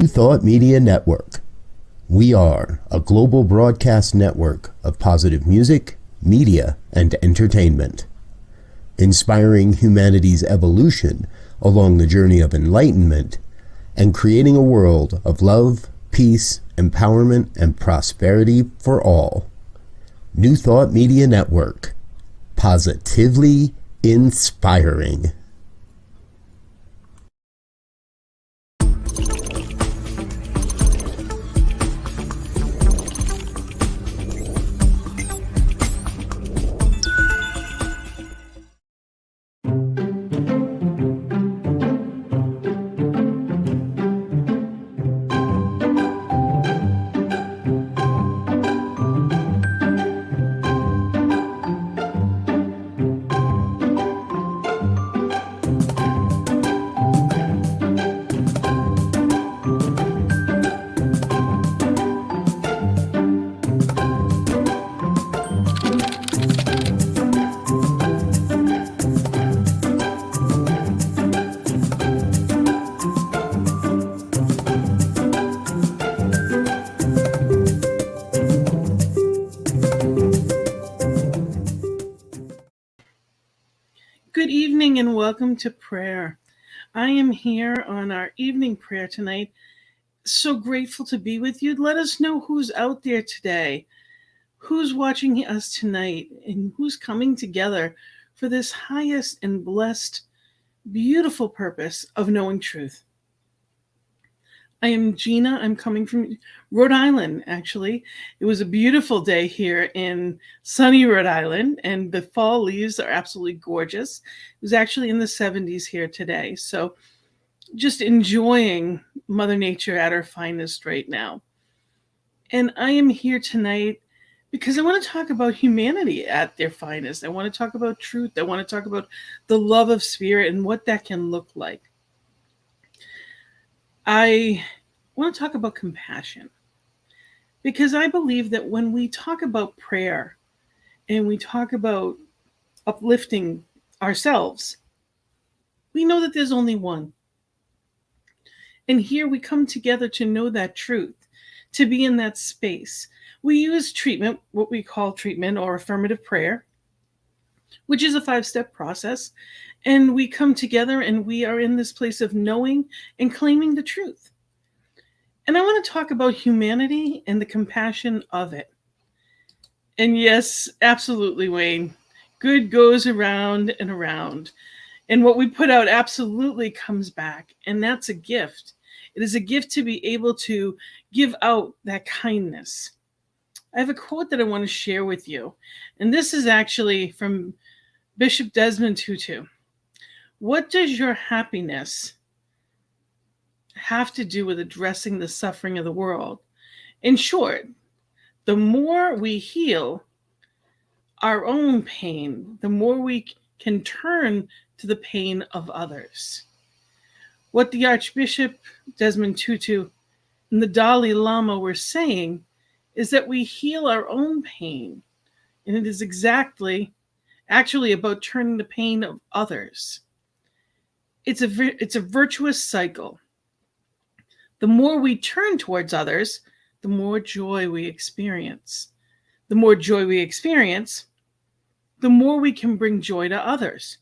New Thought Media Network. We are a global broadcast network of positive music, media, and entertainment, inspiring humanity's evolution along the journey of enlightenment and creating a world of love, peace, empowerment, and prosperity for all. New Thought Media Network. Positively inspiring. Good evening and welcome to prayer. I am here on our evening prayer tonight. So grateful to be with you. Let us know who's out there today, who's watching us tonight, and who's coming together for this highest and blessed, beautiful purpose of knowing truth. I am Gina. I'm coming from Rhode Island, actually. It was a beautiful day here in sunny Rhode Island, and the fall leaves are absolutely gorgeous. It was actually in the 70s here today. So just enjoying Mother Nature at her finest right now. And I am here tonight because I want to talk about humanity at their finest. I want to talk about truth. I want to talk about the love of spirit and what that can look like. I want to talk about compassion because I believe that when we talk about prayer and we talk about uplifting ourselves, we know that there's only one. And here we come together to know that truth, to be in that space. We use treatment, what we call treatment or affirmative prayer, which is a 5-step process. And we come together and we are in this place of knowing and claiming the truth. And I want to talk about humanity and the compassion of it. And yes, absolutely, Wayne. Good goes around and around. And what we put out absolutely comes back. And that's a gift. It is a gift to be able to give out that kindness. I have a quote that I want to share with you. And this is actually from Bishop Desmond Tutu. What does your happiness have to do with addressing the suffering of the world? In short, the more we heal our own pain, the more we can turn to the pain of others. What the Archbishop Desmond Tutu and the Dalai Lama were saying is that we heal our own pain, and it is actually about turning the pain of others. It's a virtuous cycle. The more we turn towards others, the more joy we experience. The more joy we experience, the more we can bring joy to others.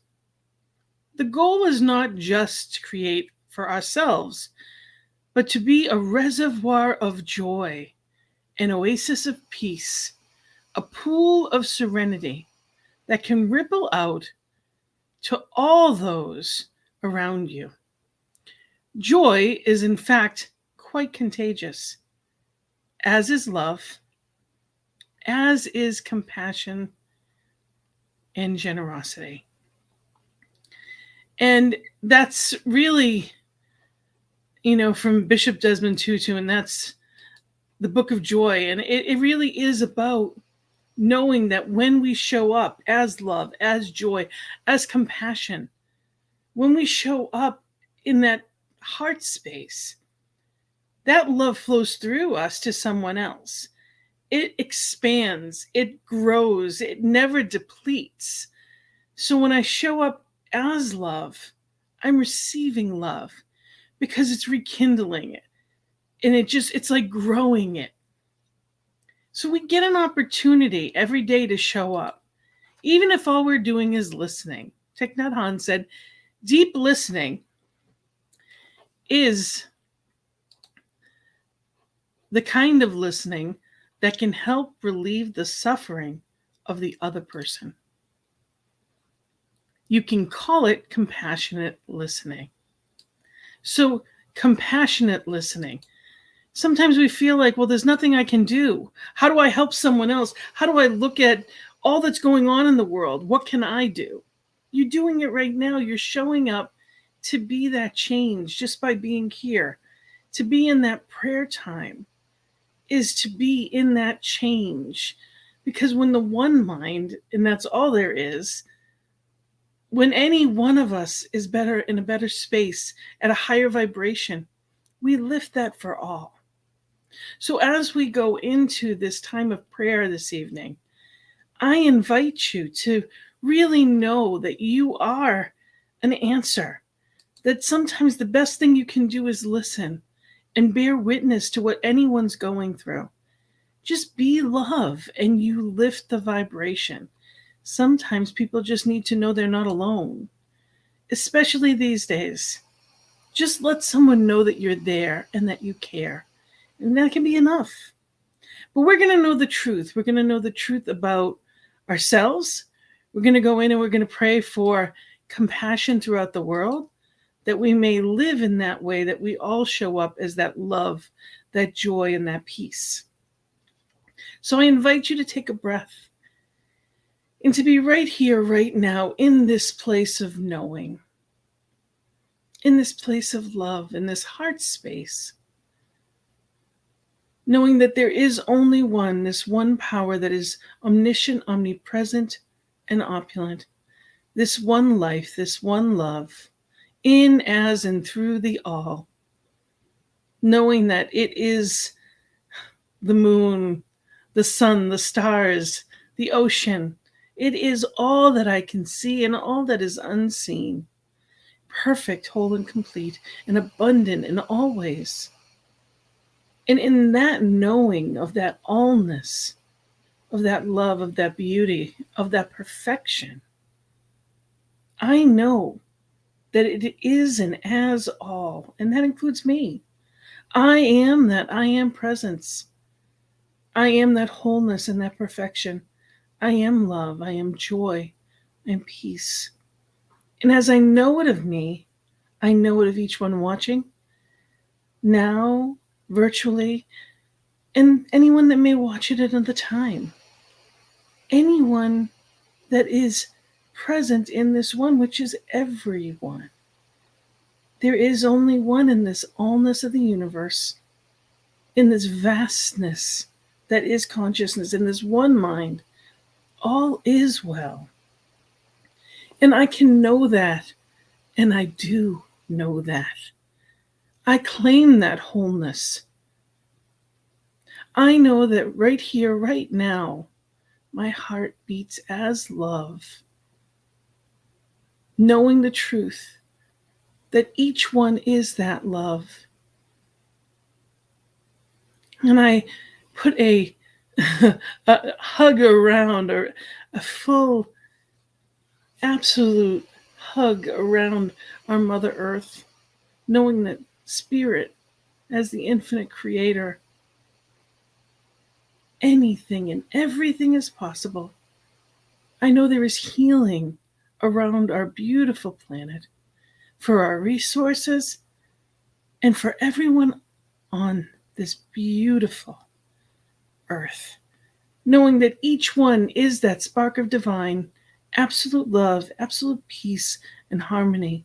The goal is not just to create for ourselves, but to be a reservoir of joy, an oasis of peace, a pool of serenity that can ripple out to all those around you. Joy is, in fact, quite contagious, as is love, as is compassion and generosity. And that's really, from Bishop Desmond Tutu, and that's the Book of Joy. And it really is about knowing that when we show up as love, as joy, as compassion, when we show up in that heart space, that love flows through us to someone else. It expands, it grows, it never depletes. So when I show up as love, I'm receiving love because it's rekindling it. And it's like growing it. So we get an opportunity every day to show up, even if all we're doing is listening. Thich Nhat Hanh said, deep listening is the kind of listening that can help relieve the suffering of the other person. You can call it compassionate listening. So, compassionate listening. Sometimes we feel like, well, there's nothing I can do. How do I help someone else? How do I look at all that's going on in the world? What can I do? You're doing it right now. You're showing up to be that change just by being here. To be in that prayer time is to be in that change. Because when the one mind, and that's all there is, when any one of us is better in a better space at a higher vibration, we lift that for all. So as we go into this time of prayer this evening, I invite you to really know that you are an answer, that sometimes the best thing you can do is listen and bear witness to what anyone's going through. Just be love and you lift the vibration. Sometimes people just need to know they're not alone, especially these days. Just let someone know that you're there and that you care. And that can be enough. But we're going to know the truth. We're going to know the truth about ourselves. We're going to go in and we're going to pray for compassion throughout the world, that we may live in that way, that we all show up as that love, that joy, and that peace. So I invite you to take a breath and to be right here, right now, in this place of knowing, in this place of love, in this heart space, knowing that there is only one, this one power that is omniscient, omnipresent, and opulent, this one life, this one love, in, as, and through the all, knowing that it is the moon, the sun, the stars, the ocean. It is all that I can see and all that is unseen, perfect, whole, and complete, and abundant in all ways. And in that knowing of that allness, of that love, of that beauty, of that perfection, I know that it is an as all, and that includes me. I am that I am presence. I am that wholeness and that perfection. I am love. I am joy. I am peace. And as I know it of me, I know it of each one watching, now, virtually, and anyone that may watch it at another time. Anyone that is present in this one, which is everyone. There is only one in this allness of the universe, in this vastness that is consciousness, in this one mind. All is well. And I can know that, and I do know that. I claim that wholeness. I know that right here, right now, my heart beats as love, knowing the truth that each one is that love. And I put a hug around, or a full, absolute hug around our Mother Earth, knowing that Spirit, as the infinite creator, anything and everything is possible. I know there is healing around our beautiful planet, for our resources, and for everyone on this beautiful earth, knowing that each one is that spark of divine, absolute love, absolute peace, and harmony.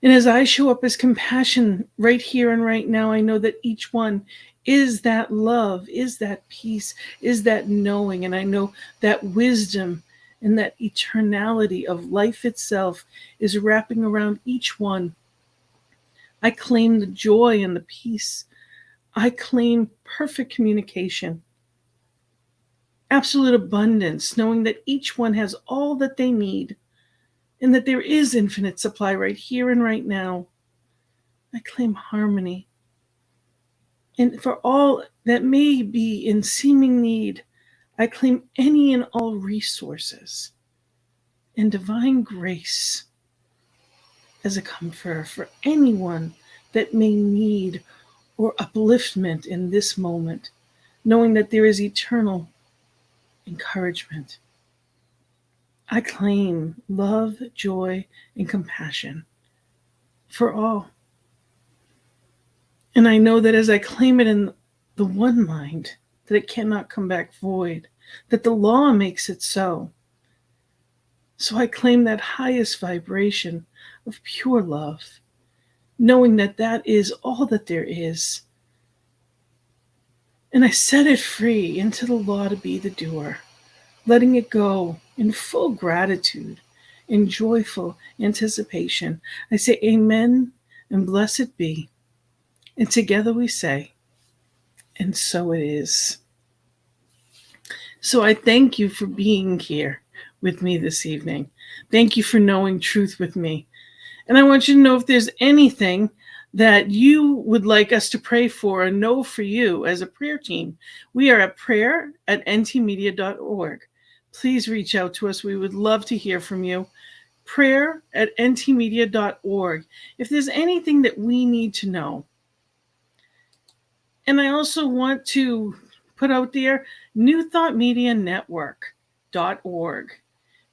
And as I show up as compassion right here and right now, I know that each one is that love, is that peace, is that knowing. And I know that wisdom and that eternality of life itself is wrapping around each one. I claim the joy and the peace. I claim perfect communication, absolute abundance, knowing that each one has all that they need, and that there is infinite supply right here and right now. I claim harmony. And for all that may be in seeming need, I claim any and all resources and divine grace as a comforter for anyone that may need or upliftment in this moment, knowing that there is eternal encouragement. I claim love, joy, and compassion for all. And I know that as I claim it in the one mind, that it cannot come back void, that the law makes it so. So I claim that highest vibration of pure love, knowing that that is all that there is. And I set it free into the law to be the doer, letting it go in full gratitude, in joyful anticipation. I say amen and blessed be. And together we say, and so it is. So I thank you for being here with me this evening. Thank you for knowing truth with me. And I want you to know if there's anything that you would like us to pray for or know for you as a prayer team, we are at prayer@ntmedia.org. Please reach out to us. We would love to hear from you. Prayer@ntmedia.org. If there's anything that we need to know. And I also want to put out there, newthoughtmedianetwork.org.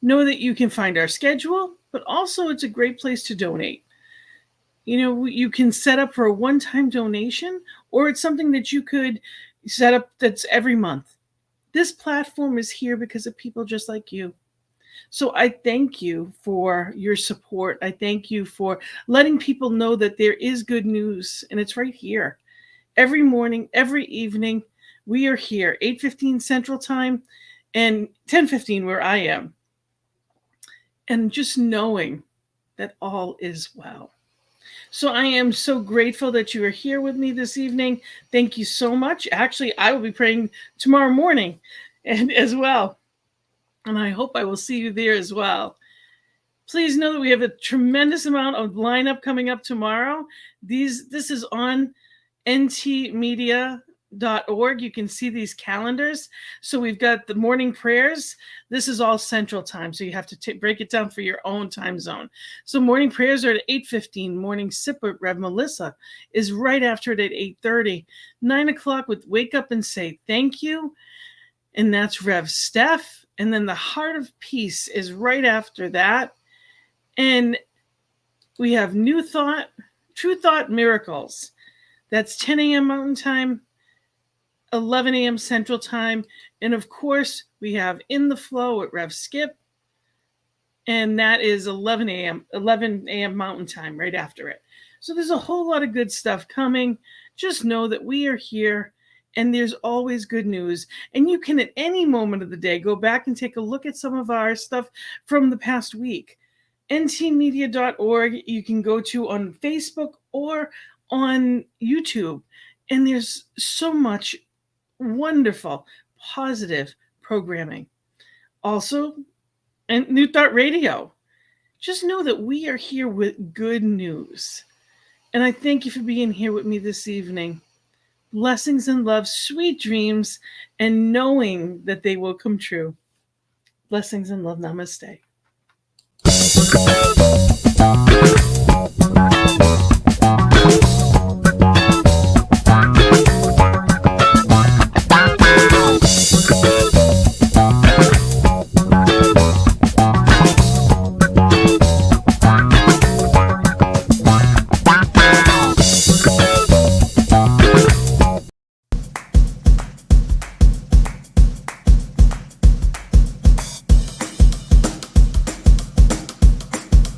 Know that you can find our schedule, but also it's a great place to donate. You know, you can set up for a one-time donation, or it's something that you could set up that's every month. This platform is here because of people just like you. So I thank you for your support. I thank you for letting people know that there is good news, and it's right here. Every morning, every evening, we are here, 8:15 Central Time and 10:15 where I am. And just knowing that all is well. So I am so grateful that you are here with me this evening. Thank you so much. Actually, I will be praying tomorrow morning and as well. And I hope I will see you there as well. Please know that we have a tremendous amount of lineup coming up tomorrow. This is on ntmedia.org. You can see these calendars. So we've got the morning prayers. This is all Central Time, so you have to break it down for your own time zone. So morning prayers are at 8:15. Morning sip with Rev Melissa is right after it at 8:30. 9 o'clock with Wake Up and Say Thank You, and that's Rev Steph. And then the Heart of Peace is right after that. And we have New Thought, True Thought Miracles. That's 10 a.m. Mountain Time, 11 a.m. Central Time. And of course, we have In the Flow at Rev Skip. And that is 11 a.m. Mountain Time right after it. So there's a whole lot of good stuff coming. Just know that we are here and there's always good news. And you can at any moment of the day go back and take a look at some of our stuff from the past week. ntmedia.org you can go to on Facebook or on YouTube. And there's so much wonderful, positive programming. Also, and New Thought Radio. Just know that we are here with good news. And I thank you for being here with me this evening. Blessings and love, sweet dreams, and knowing that they will come true. Blessings and love. Namaste.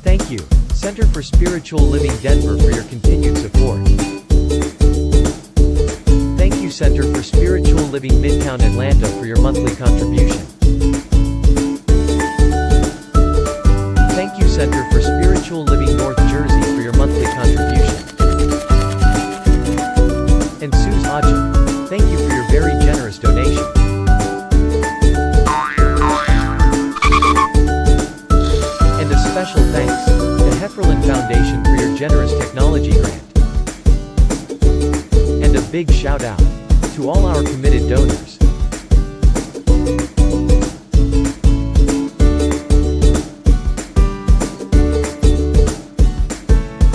Thank you, Center for Spiritual Living Denver, for your continued support. Thank you, Center for Spiritual Living Midtown Atlanta, for your monthly contribution. Thank you, Center for Spiritual Living North Jersey, for your monthly contribution. And Suze Ajit, thank you for your very generous donation. And a special thanks to Hefferland Foundation for your generous technology grant. And a big shout out to all our committed donors.